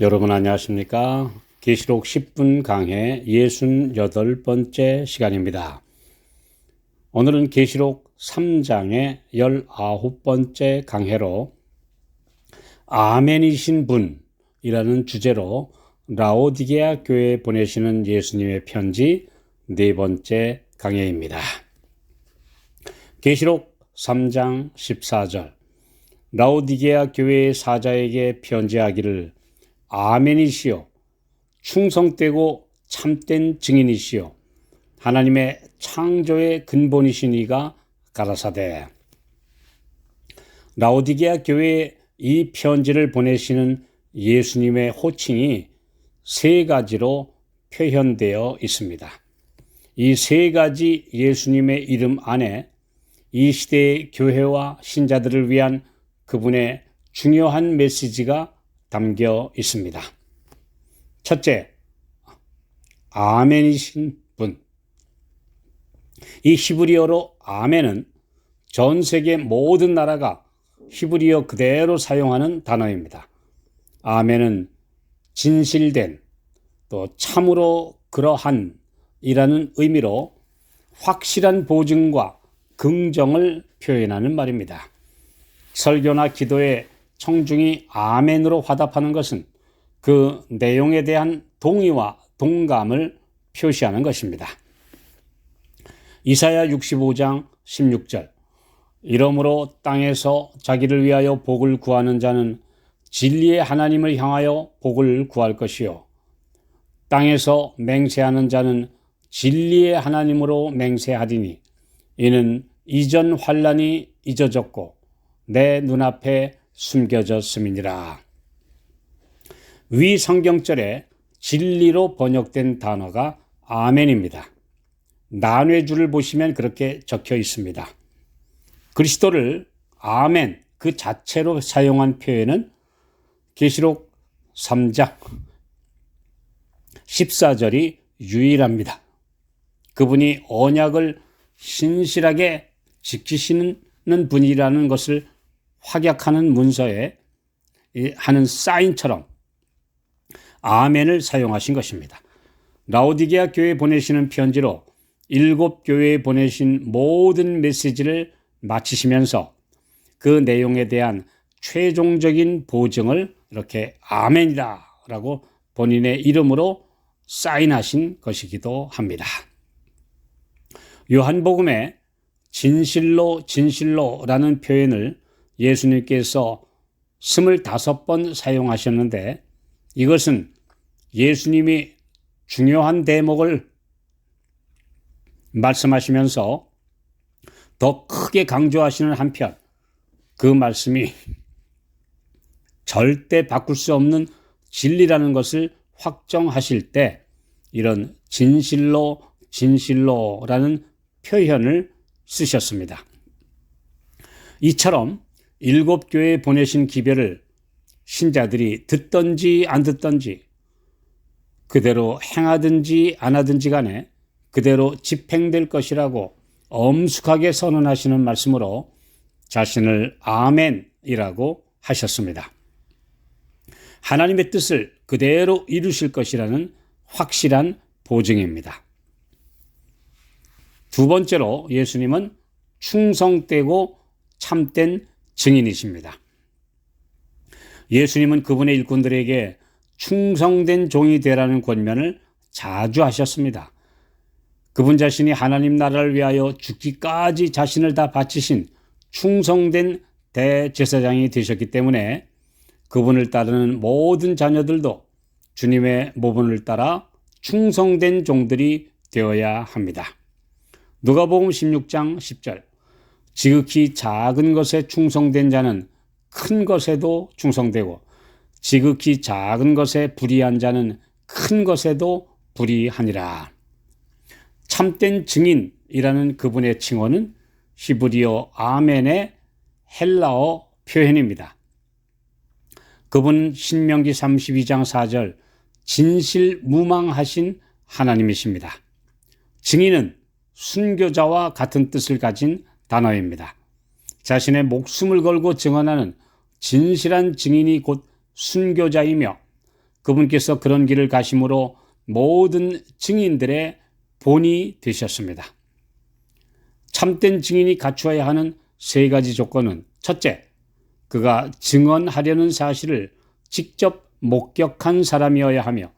여러분 안녕하십니까? 계시록 10분 강해 68번째 시간입니다. 오늘은 계시록 3장의 19번째 강해로 아멘이신 분이라는 주제로 라오디게아 교회에 보내시는 예수님의 편지 네 번째 강해입니다. 계시록 3장 14절 라오디게아 교회의 사자에게 편지하기를 아멘이시요 충성되고 참된 증인이시요 하나님의 창조의 근본이신 이가 가라사대. 라오디게아 교회에 이 편지를 보내시는 예수님의 호칭이 세 가지로 표현되어 있습니다. 이 세 가지 예수님의 이름 안에 이 시대의 교회와 신자들을 위한 그분의 중요한 메시지가 담겨 있습니다. 첫째, 아멘이신 분. 이 히브리어로 아멘은 전 세계 모든 나라가 히브리어 그대로 사용하는 단어입니다. 아멘은 진실된, 또 참으로 그러한 이라는 의미로 확실한 보증과 긍정을 표현하는 말입니다. 설교나 기도에 청중이 아멘으로 화답하는 것은 그 내용에 대한 동의와 동감을 표시하는 것입니다. 이사야 65장 16절 이러므로 땅에서 자기를 위하여 복을 구하는 자는 진리의 하나님을 향하여 복을 구할 것이요 땅에서 맹세하는 자는 진리의 하나님으로 맹세하리니 이는 이전 환난이 잊어졌고 내 눈앞에 숨겨졌음이니라. 위 성경절에 진리로 번역된 단어가 아멘입니다. 난외줄을 보시면 그렇게 적혀 있습니다. 그리스도를 아멘 그 자체로 사용한 표현은 계시록 3장 14절이 유일합니다. 그분이 언약을 신실하게 지키시는 분이라는 것을 확약하는 문서에 하는 사인처럼 아멘을 사용하신 것입니다. 라오디게아 교회에 보내시는 편지로 7 교회에 보내신 모든 메시지를 마치시면서 그 내용에 대한 최종적인 보증을 이렇게 아멘이다 라고 본인의 이름으로 사인하신 것이기도 합니다. 요한복음에 진실로 진실로라는 표현을 예수님께서 25번 사용하셨는데 이것은 예수님이 중요한 대목을 말씀하시면서 더 크게 강조하시는 한편 그 말씀이 절대 바꿀 수 없는 진리라는 것을 확정하실 때 이런 진실로 진실로라는 표현을 쓰셨습니다. 이처럼 7 교회에 보내신 기별을 신자들이 듣든지 안 듣든지 그대로 행하든지 안 하든지 간에 그대로 집행될 것이라고 엄숙하게 선언하시는 말씀으로 자신을 아멘이라고 하셨습니다. 하나님의 뜻을 그대로 이루실 것이라는 확실한 보증입니다. 두 번째로 예수님은 충성되고 참된 증인이십니다. 예수님은 그분의 일꾼들에게 충성된 종이 되라는 권면을 자주 하셨습니다. 그분 자신이 하나님 나라를 위하여 죽기까지 자신을 다 바치신 충성된 대제사장이 되셨기 때문에 그분을 따르는 모든 자녀들도 주님의 모분을 따라 충성된 종들이 되어야 합니다. 누가복음 16장 10절 지극히 작은 것에 충성된 자는 큰 것에도 충성되고 지극히 작은 것에 불의한 자는 큰 것에도 불의하니라. 참된 증인이라는 그분의 칭호는 히브리어 아멘의 헬라어 표현입니다. 그분은 신명기 32장 4절 진실무망하신 하나님이십니다. 증인은 순교자와 같은 뜻을 가진 단어입니다. 자신의 목숨을 걸고 증언하는 진실한 증인이 곧 순교자이며 그분께서 그런 길을 가심으로 모든 증인들의 본이 되셨습니다. 참된 증인이 갖추어야 하는 세 가지 조건은 첫째, 그가 증언하려는 사실을 직접 목격한 사람이어야 하며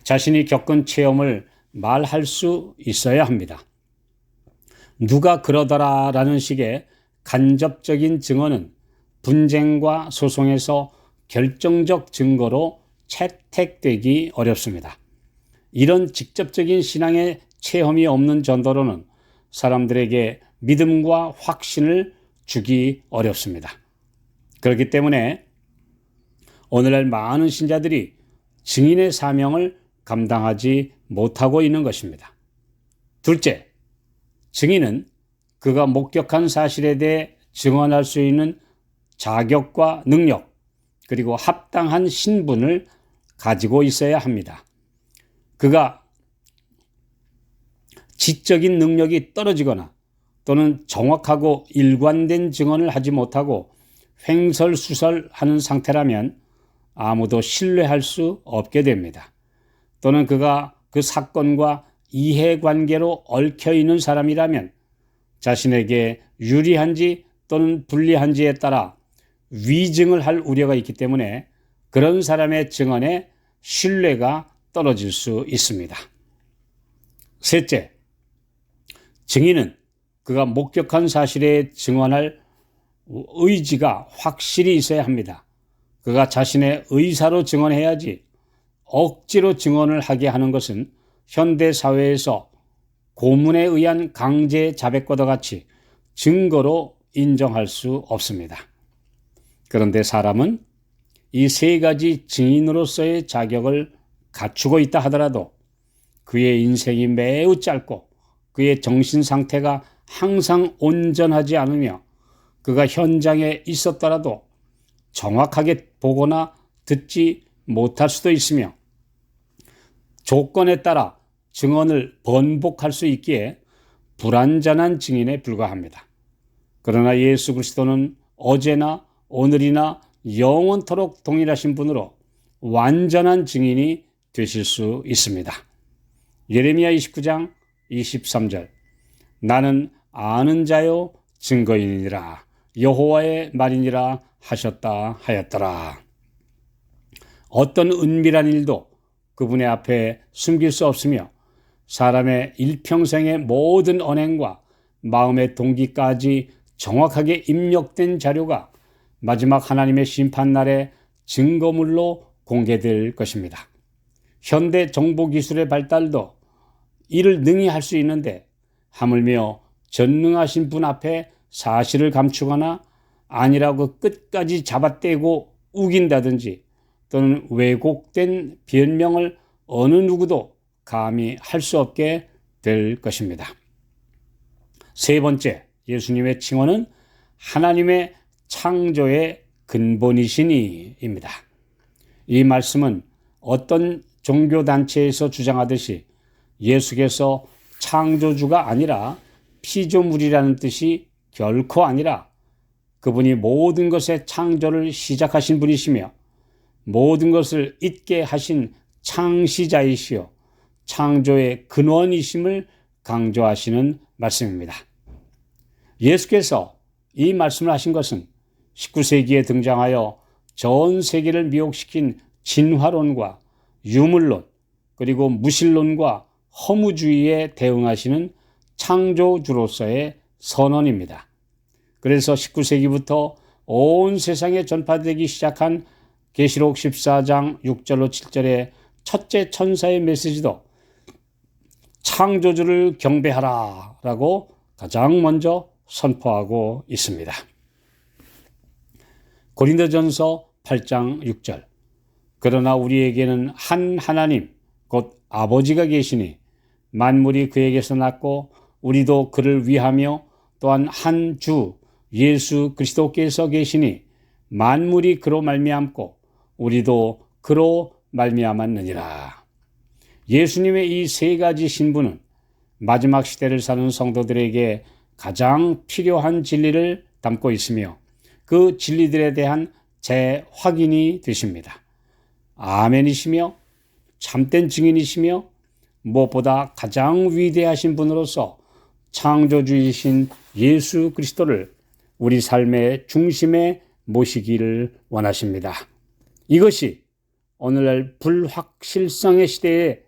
자신이 겪은 체험을 말할 수 있어야 합니다. 누가 그러더라라는 식의 간접적인 증언은 분쟁과 소송에서 결정적 증거로 채택되기 어렵습니다. 이런 직접적인 신앙의 체험이 없는 전도로는 사람들에게 믿음과 확신을 주기 어렵습니다. 그렇기 때문에 오늘날 많은 신자들이 증인의 사명을 감당하지 못하고 있는 것입니다. 둘째, 증인은 그가 목격한 사실에 대해 증언할 수 있는 자격과 능력, 그리고 합당한 신분을 가지고 있어야 합니다. 그가 지적인 능력이 떨어지거나 또는 정확하고 일관된 증언을 하지 못하고 횡설수설하는 상태라면 아무도 신뢰할 수 없게 됩니다. 또는 그가 그 사건과 이해관계로 얽혀있는 사람이라면 자신에게 유리한지 또는 불리한지에 따라 위증을 할 우려가 있기 때문에 그런 사람의 증언에 신뢰가 떨어질 수 있습니다. 셋째, 증인은 그가 목격한 사실에 증언할 의지가 확실히 있어야 합니다. 그가 자신의 의사로 증언해야지 억지로 증언을 하게 하는 것은 현대 사회에서 고문에 의한 강제 자백과도 같이 증거로 인정할 수 없습니다. 그런데 사람은 이 세 가지 증인으로서의 자격을 갖추고 있다 하더라도 그의 인생이 매우 짧고 그의 정신 상태가 항상 온전하지 않으며 그가 현장에 있었더라도 정확하게 보거나 듣지 못할 수도 있으며 조건에 따라 증언을 번복할 수 있기에 불완전한 증인에 불과합니다. 그러나 예수 그리스도는 어제나 오늘이나 영원토록 동일하신 분으로 완전한 증인이 되실 수 있습니다. 예레미야 29장 23절 나는 아는 자요 증거인이니라 여호와의 말이니라 하셨다 하였더라. 어떤 은밀한 일도 그분의 앞에 숨길 수 없으며 사람의 일평생의 모든 언행과 마음의 동기까지 정확하게 입력된 자료가 마지막 하나님의 심판날에 증거물로 공개될 것입니다. 현대 정보기술의 발달도 이를 능히 할 수 있는데 하물며 전능하신 분 앞에 사실을 감추거나 아니라고 끝까지 잡아떼고 우긴다든지 또는 왜곡된 변명을 어느 누구도 감히 할 수 없게 될 것입니다. 세 번째, 예수님의 칭호는 하나님의 창조의 근본이시니입니다. 이 말씀은 어떤 종교단체에서 주장하듯이 예수께서 창조주가 아니라 피조물이라는 뜻이 결코 아니라 그분이 모든 것의 창조를 시작하신 분이시며 모든 것을 있게 하신 창시자이시요 창조의 근원이심을 강조하시는 말씀입니다. 예수께서 이 말씀을 하신 것은 19세기에 등장하여 전 세계를 미혹시킨 진화론과 유물론 그리고 무신론과 허무주의에 대응하시는 창조주로서의 선언입니다. 그래서 19세기부터 온 세상에 전파되기 시작한 계시록 14장 6절로 7절의 첫째 천사의 메시지도 창조주를 경배하라 라고 가장 먼저 선포하고 있습니다. 고린도전서 8장 6절 그러나 우리에게는 한 하나님 곧 아버지가 계시니 만물이 그에게서 났고 우리도 그를 위하며 또한 한 주 예수 그리스도께서 계시니 만물이 그로 말미암고 우리도 그로 말미암았느니라. 예수님의 이 세 가지 신분은 마지막 시대를 사는 성도들에게 가장 필요한 진리를 담고 있으며 그 진리들에 대한 재확인이 되십니다. 아멘이시며 참된 증인이시며 무엇보다 가장 위대하신 분으로서 창조주이신 예수 그리스도를 우리 삶의 중심에 모시기를 원하십니다. 이것이 오늘날 불확실성의 시대에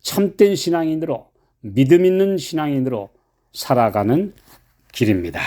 참된 신앙인으로, 믿음 있는 신앙인으로 살아가는 길입니다.